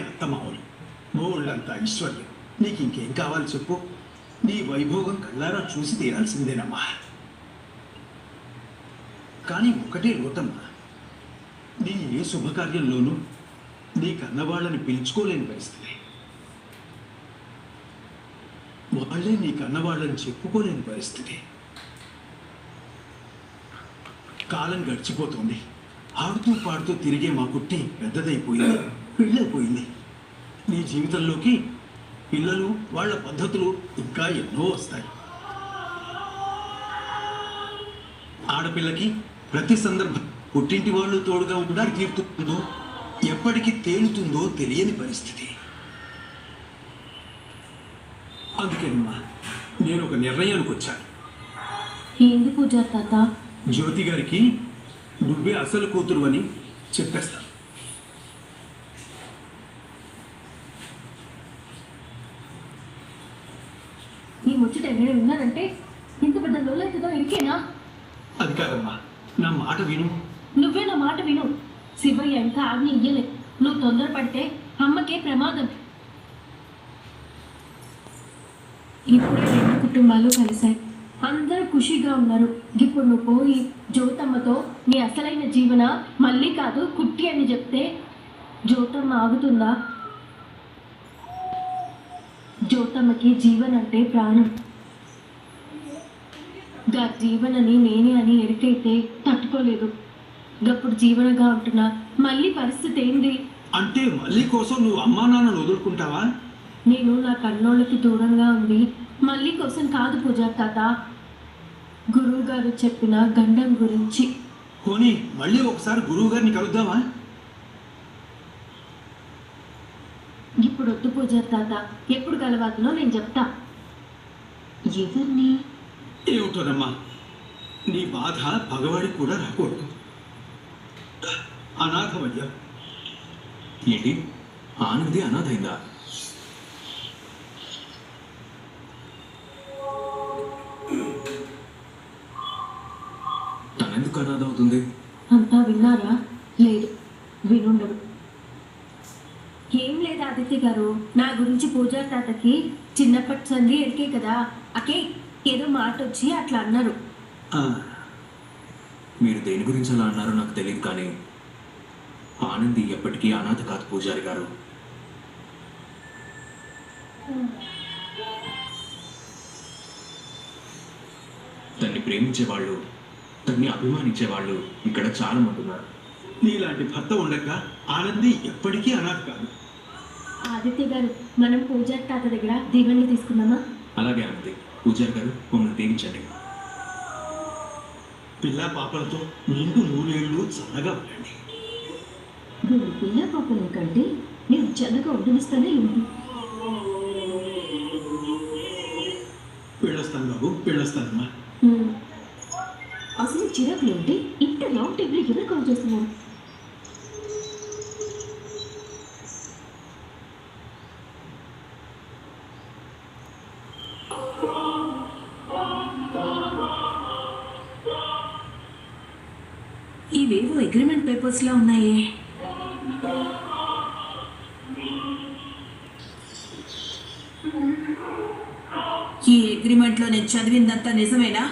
అత్తమావులు బోళ్ళంత ఐశ్వర్యం నీకు ఇంకేం కావాలి చెప్పు. నీ వైభోగం కళ్ళారా చూసి తీరాల్సిందేనమ్మా. కానీ ఒకటే లోటమ్మా, నీ ఏ శుభకార్యంలోనూ నీ కన్నవాళ్ళని పిలుచుకోలేని పరిస్థితి. వాళ్ళే నీ కన్నవాళ్ళని చెప్పుకోలేని పరిస్థితి. కాలం గడిచిపోతుంది. ఆడుతూ పాడుతూ తిరిగే మా కుట్టి పెద్దదైపోయింది, పెళ్ళైపోయింది. నీ జీవితంలోకి పిల్లలు, వాళ్ళ పద్ధతులు ఇంకా ఎన్నో వస్తాయి. ఆడపిల్లకి ప్రతి సందర్భం పుట్టింటి వాళ్ళు తోడుగా ఉండా తీరుతుందో ఎప్పటికీ తేలుతుందో తెలియని పరిస్థితి. అందుకేనమ్మా నేను ఒక నిర్ణయానికి వచ్చాను. ఏంది పూజ తాత? జ్యోతి గారికి నువ్వే అసలు కూతురు అని చెప్పేస్తాను. ఈ ముచ్చట ఎవరైనా విన్నారంటే ఇంత పెద్ద లోలైతుందో ఇరికేనా? అది కాదమ్మా, నా మాట విను. నువ్వే నా మాట విను. శివయ్య ఇంకా ఆజ్ఞ ఇయ్యలే. నువ్వు తొందరపడితే అమ్మకే ప్రమాదం. ఇప్పుడే రెండు కుటుంబాలు కలిశాయి, అందరూ ఖుషిగా ఉన్నారు. ఇప్పుడు నువ్వు పోయి జ్యోతమ్మతో నీ అసలైన జీవన మళ్ళీ కాదు కుట్టి అని చెప్తే జ్యోతమ్మ ఆగుతుందా? జ్యోతమ్మకి జీవన్ అంటే ప్రాణం. గా జీవనని నేనే అని ఎరికైతే తట్టుకోలేదు. గప్పుడు జీవనగా ఉంటున్నా మళ్ళీ పరిస్థితి ఏంది అంటే మళ్ళీ కోసం నువ్వు అమ్మా నాన్నను వదులుకుంటావా? నేను నా కన్నోళ్ళకి దూరంగా ఉంది మళ్ళీ కోసం కాదు పూజ తాత. గురువు గారు చెప్పిన గండం గురించి. పోనీ మళ్ళీ ఒకసారి గురువు గారిని కలుద్దామా? ఇప్పుడు వద్దు పూజ తాత, ఎప్పుడు కలవాలనో నేను చెప్తా. ఎవరిని? ఏమిటోనమ్మా, నీ బాధ పగవాడికి కూడా రాకూడదు. అనాథమయ్యా. ఏంటి, ఆనంది అనాథైందా? తనెందుకు అనాథ అవుతుంది? అంతా విన్నారా? లేదు, వినుండరు. ఏం లేదు ఆదిత్య గారు, నా గురించి పూజా తాతకి చిన్నప్పటి సంది ఎరికే కదా, అకే ఏదో మాట వచ్చి అట్లా అన్నారు. మీరు దేని గురించి అలా అన్నారో నాకు తెలియదు, కానీ ఆనంది ఎప్పటికీ అనాథ కాదు పూజారి గారు. తన్ని ప్రేమించేవాళ్ళు, తన్ని అభిమానించేవాళ్ళు ఇక్కడ చాలా మంది ఉన్నారు. నీలాంటి భర్త ఉండగా ఆనంది ఎప్పటికీ అనాథ కాదు. ఆదిత్య గారు, మనం పూజా తాత దగ్గర దీవెన్ని తీసుకుందామా? అలాగే ఆనంది. పూజారి గారు మమ్మల్ని దీవించండి. పిల్ల పాపలతో నిండు నూరేళ్ళు చల్లగా ఉండండి. పిల్ల పాపల కంటే నేను చల్లగా ఉండనిస్తానే ఉంది. వెళ్ళొస్తాను బాబు, వెళ్ళొస్తానమ్మా. అసలు చిరాకులు ఉంటే ఇంత లాంగ్ టైంలో ఎవరు కాల్ చేస్తున్నారు? ఇవేవో అగ్రిమెంట్ పేపర్స్ లా ఉన్నాయే. ఈ అగ్రిమెంట్ లో నేను చదివిందంతా నిజమేనా?